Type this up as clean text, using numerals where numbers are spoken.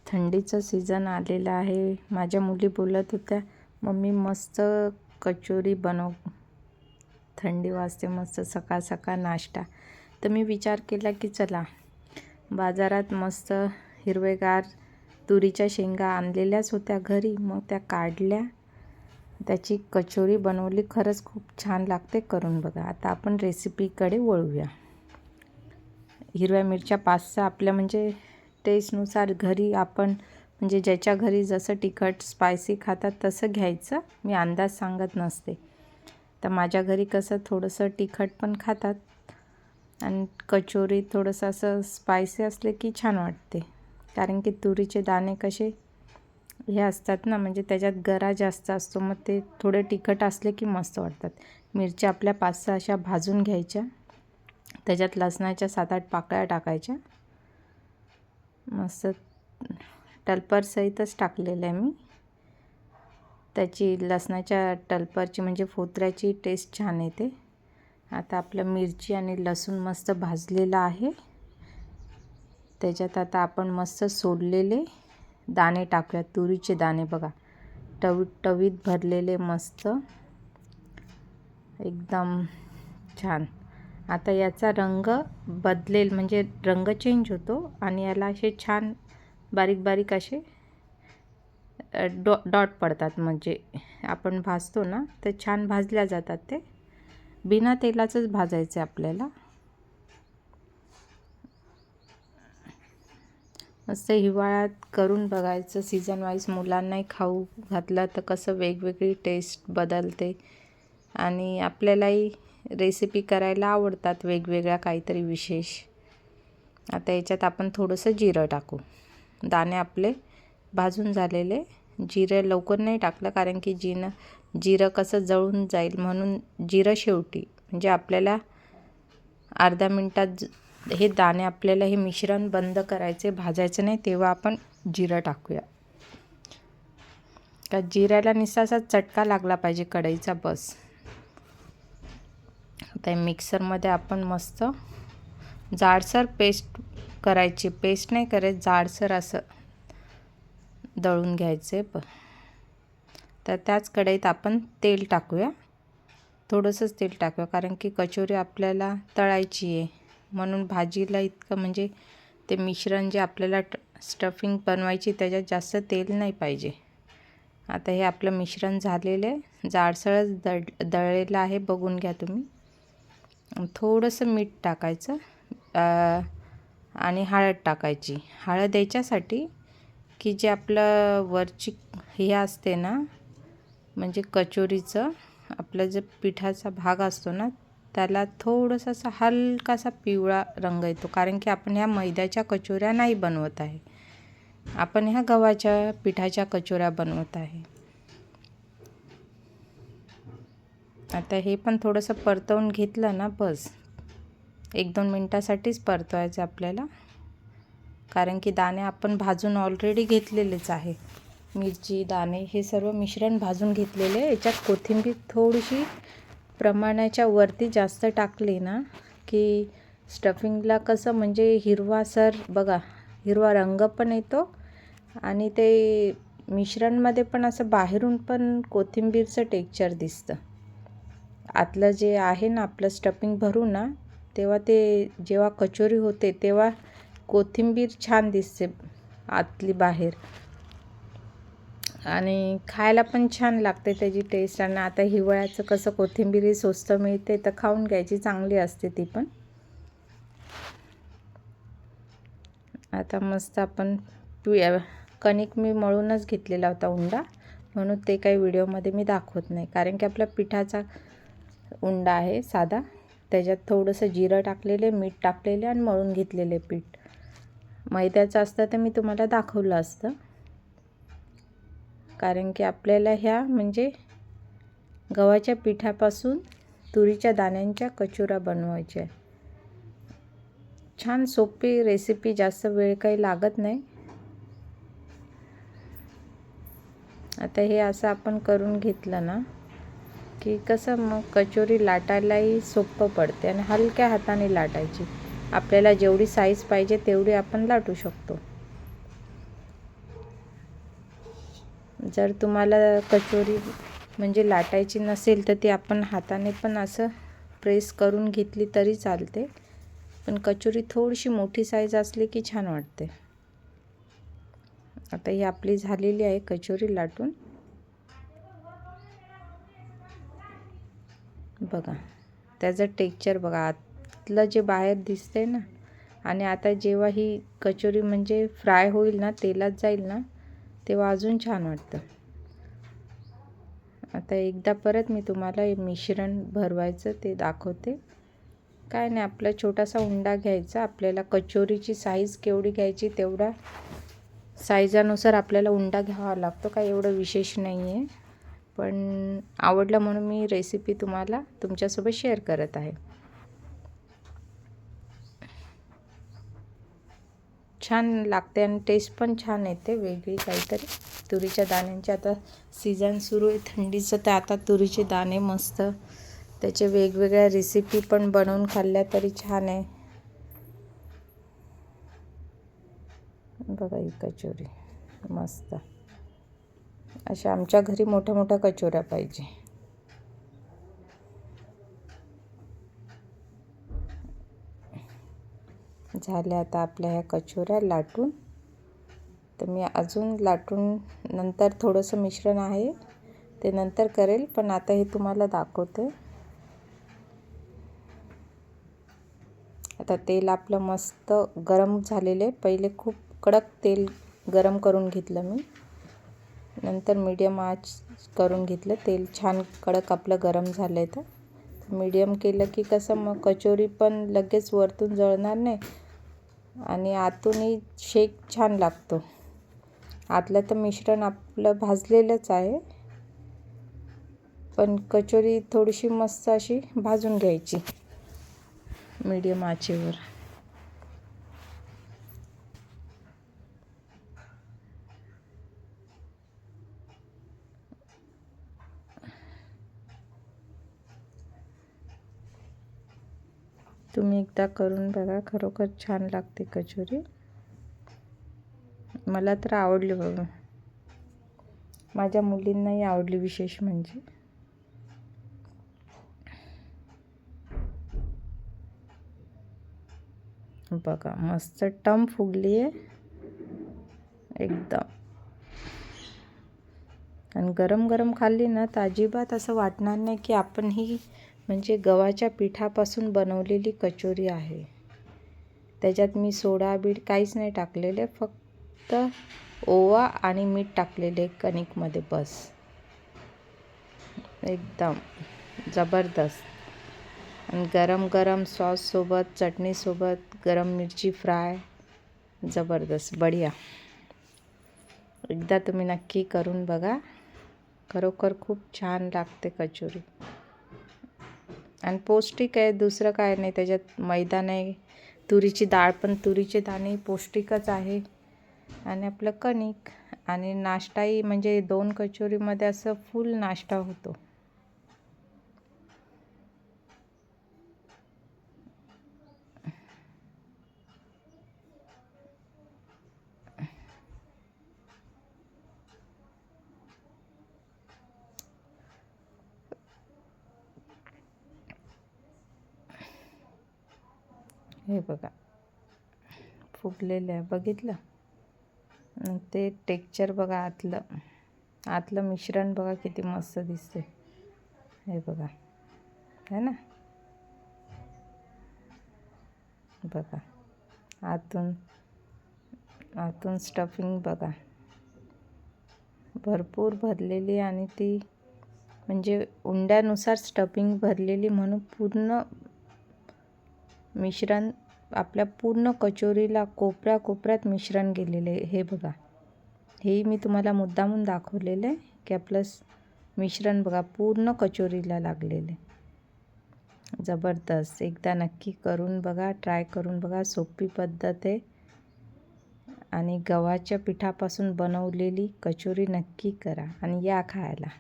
थंडीचं सीझन आलेलं आहे. माझ्या मुली बोलत होत्या, मम्मी मस्त कचोरी बनव, थंडी वाजते मस्त सकाळ सकाळ नाश्ता. तर मी विचार केला की चला बाजारात मस्त हिरवेगार तुरीच्या शेंगा आणलेल्याच होत्या घरी, मग त्या काढल्या, त्याची कचोरी बनवली. खरंच खूप छान लागते, करून बघा. आता आपण रेसिपीकडे वळूया. हिरव्या मिरच्या 5-6 आपल्या म्हणजे टेस्टनुसार घरी आपण म्हणजे ज्याच्या घरी जसं तिखट स्पायसी खातात तसं घ्यायचं. मी अंदाज सांगत नसते. तर माझ्या घरी कसं थोडंसं तिखट पण खातात आणि कचोरी थोडंसं असं स्पायसी असले की छान वाटते. कारण की तुरीचे दाणे कसे हे असतात ना, म्हणजे त्याच्यात गरा जास्त असतो, मग ते थोडे तिखट असले की मस्त वाटतात. मिरच्या आपल्या 5-6 अशा भाजून घ्यायच्या, त्याच्यात लसणाच्या 7-8 पाकळ्या टाकायच्या. मस्त टल्परसहितच टाकलेलं आहे मी. त्याची लसणाच्या टल्परची म्हणजे फोतऱ्याची टेस्ट छान येते. आता आपलं मिरची आणि लसूण मस्त भाजलेलं आहे. त्याच्यात आता आपण मस्त सोडलेले दाणे टाकूया. तुरीचे दाणे बघा, टवीत भरलेले मस्त एकदम छान. आता याचा रंग बदलेल, म्हणजे रंग चेंज होतो आणि याला असे छान बारीक बारीक असे डॉट पडतात. म्हणजे आपण भाजतो ना तर छान भाजल्या जातात. ते बिना तेलाचंच भाजायचं आपल्याला. मस्त हिवाळ्यात करून बघायचं, सीझन वाईज. मुलांनाही खाऊ घातलं तर कसं वेगवेगळी टेस्ट बदलते आणि आपल्यालाही रेसिपी करायला आवडतात वेगवेगळ्या काहीतरी विशेष. आता याच्यात आपण थोडंसं जिरं टाकू. दाणे आपले भाजून झालेले. जिरं लवकर नाही टाकलं कारण की जिरं कसं जळून जाईल, म्हणून जिरं शेवटी, म्हणजे आपल्याला अर्धा मिनटात हे दाणे आपल्याला हे मिश्रण बंद करायचे, भाजायचं नाही, तेव्हा आपण जिरं टाकूया. का जिऱ्याला निस्साचा चटका लागला पाहिजे कढईचा, बस. आता मिक्सरमध्ये आपण मस्त जाडसर पेस्ट करायची. पेस्ट नाही करायची, जाडसर असं दळून घ्यायचे. तर त्याच कढईत आपण तेल टाकूया. थोडंसंच तेल टाकूया कारण की कचोरी आपल्याला तळायची आहे, म्हणून भाजीला इतकं म्हणजे ते मिश्रण जे आपल्याला स्टफिंग बनवायची त्याच्यात जास्त तेल नाही पाहिजे. आता हे आपलं मिश्रण झालेलं आहे, जाडसरच दळलेलं आहे, बघून घ्या तुम्ही. थोडंसं मीठ टाकायचं आणि हळद टाकायची. हळद याच्यासाठी की जे आपलं वरची हे असते ना, म्हणजे कचोरीचं आपलं जे पिठाचा भाग असतो ना, त्याला थोडंसं असा हलकासा पिवळा रंग येतो. कारण की आपण ह्या मैद्याच्या कचोऱ्या नाही बनवत आहे, आपण ह्या गव्हाच्या पिठाच्या कचोऱ्या बनवत आहे. आता हे पण थोडंसं परतवून घेतलं ना, बस 1-2 मिनटासाठीच परतवायचं आपल्याला. कारण की दाणे आपण भाजून ऑलरेडी घेतलेलेच आहे. मिरची, दाणे हे सर्व मिश्रण भाजून घेतलेले. याच्यात कोथिंबीर थोडीशी प्रमाणाच्या वरती जास्त टाकली ना की स्टफिंगला कसं म्हणजे हिरवासर बघा, हिरवा रंग पण येतो आणि ते मिश्रणमध्ये पण असं बाहेरून पण कोथिंबीरचं टेक्स्चर दिसतं. आतलं जे आहे ना आपलं स्टफिंग भरू ना, तेव्हा ते जेव्हा कचोरी होते तेव्हा कोथिंबीर छान दिसते आतली बाहेर आणि खायला पण छान लागते त्याची टेस्ट. आणि आता हिवाळ्याचं कसं कोथिंबीर स्वस्त मिळते तर खाऊन घ्यायची, चांगली असते ती पण. आता मस्त आपण कणिक मी मळूनच घेतलेला होता उंडा, म्हणून ते काही व्हिडिओमध्ये मी दाखवत नाही. कारण की आपला पिठाचा उंडा आहे साधा, त्याच्यात थोडंसं जिरं टाकलेले, मीठ टाकलेले आणि मळून घेतलेले पीठ. मैद्याचं असतं तर मी तुम्हाला दाखवलं असतं. कारण की आपल्याला ह्या म्हणजे गव्हाच्या पिठापासून तुरीच्या दाण्यांच्या कचोऱ्या बनवायच्या. छान सोपी रेसिपी, जास्त वेळ काही लागत नाही. आता हे असं आपण करून घेतलं ना की कसं मग कचोरी लाटायलाही सोपं पडते आणि हलक्या हाताने लाटायची. आपल्याला जेवढी साईज पाहिजे तेवढी आपण लाटू शकतो. जर तुम्हाला कचोरी म्हणजे लाटायची नसेल तर ती आपण हाताने पण असं प्रेस करून घेतली तरी चालते, पण कचोरी थोडीशी मोठी साईज असली की छान वाटते. आता ही आपली झालेली आहे कचोरी लाटून. बघा त्याचं टेक्स्चर बघा, आतलं जे बाहेर दिसते ना, आणि आता जेव्हा ही कचोरी म्हणजे फ्राय होईल ना, तेलात जाईल ना, तेव्हा अजून छान वाटतं. आता एकदा परत मी तुम्हाला हे मिश्रण भरवायचं ते दाखवते. काय नाही, आपला छोटासा उंडा घ्यायचा. आपल्याला कचोरीची साईज केवढी घ्यायची तेवढा साईजानुसार आपल्याला उंडा घ्यावा लागतो. काय एवढं विशेष नाही आहे, पण आवडलं म्हणून मी रेसिपी तुम्हाला तुमच्यासोबत शेअर करत आहे. छान लागते आणि टेस्ट पण छान येते, वेगळी काहीतरी. तुरीच्या दाण्यांचे आता सीझन सुरू आहे थंडीचं, तर आता तुरीचे दाणे मस्त त्याचे वेगवेगळ्या रेसिपी पण बनवून खाल्ल्या तरी छान आहे. बघा ही कचोरी मस्त. अशा आमच्या घरी मोठ्या मोठ्या कचोऱ्या पाहिजे. झाल्या आता आपल्या ह्या कचोऱ्या लाटून. तर मी अजून लाटून नंतर थोडंसं मिश्रण आहे ते नंतर करेल, पण आता हे तुम्हाला दाखवते. आता तेल आपलं मस्त गरम झालेले. पहिले खूप कडक तेल गरम करून घेतलं मी, नंतर मीडियम आच करून घेतलं. तेल छान कडक आपलं गरम झालं आहे. तर मीडियम केलं की कसं मग कचोरी पण लगेच वरतून जळणार नाही आणि आतूनही शेक छान लागतो. आतलं तर मिश्रण आपलं भाजलेलंच आहे, पण कचोरी थोडीशी मस्त अशी भाजून घ्यायची मीडियम आचेवर. तुम्ही एकदा करून बघा, खरोखर छान लागते कचोरी. मला तर आवडली बाबा, माझ्या मुलींनाही आवडली विशेष म्हणजे. बघा मस्त टम फुगली आहे एकदम. आणि गरम गरम खाल्ली ना तर अजिबात असं वाटणार नाही की आपण ही म्हणजे गव्हाच्या पिठापासून बनवलेली कचोरी आहे. त्याच्यात मी सोडा बीट काहीच नाही टाकलेले, फक्त ओवा आणि मीठ टाकलेले कणिकमध्ये बस. एकदम जबरदस्त. आणि गरम गरम सॉससोबत, चटणीसोबत, गरम मिरची फ्राय, जबरदस्त बढिया. एकदा तुम्ही नक्की करून बघा, खरोखर खूप छान लागते कचोरी. आणि पौष्टिक आहे, दुसरं काय नाही. त्याच्यात मैदा नाही, तुरीची डाळ पण, तुरीचे दाणे पौष्टिकच आहे, आणि आपलं कणिक. आणि नाश्ताही म्हणजे 2 कचोरीमध्ये असं फुल नाश्ता होतो. हे बघा फुगलेलं आहे, बघितलं. ते टेक्स्चर बघा, आतलं मिश्रण बघा किती मस्त दिसते. हे बघा, है ना. बघा आतून स्टफिंग बघा भरपूर भरलेली, आणि ती म्हणजे उंड्यानुसार स्टफिंग भरलेली, म्हणून पूर्ण मिश्रण आपल्या पूर्ण कचोरीला कोपऱ्या कोपऱ्यात मिश्रण गेलेले. हे बघा, हे मी तुम्हाला मुद्दामून दाखवलेलं आहे की आपलं मिश्रण बघा पूर्ण कचोरीला लागलेले. जबरदस्त. एकदा नक्की करून बघा, ट्राय करून बघा. सोपी पद्धत आहे, आणि गव्हाच्या पिठापासून बनवलेली कचोरी नक्की करा आणि या खायला.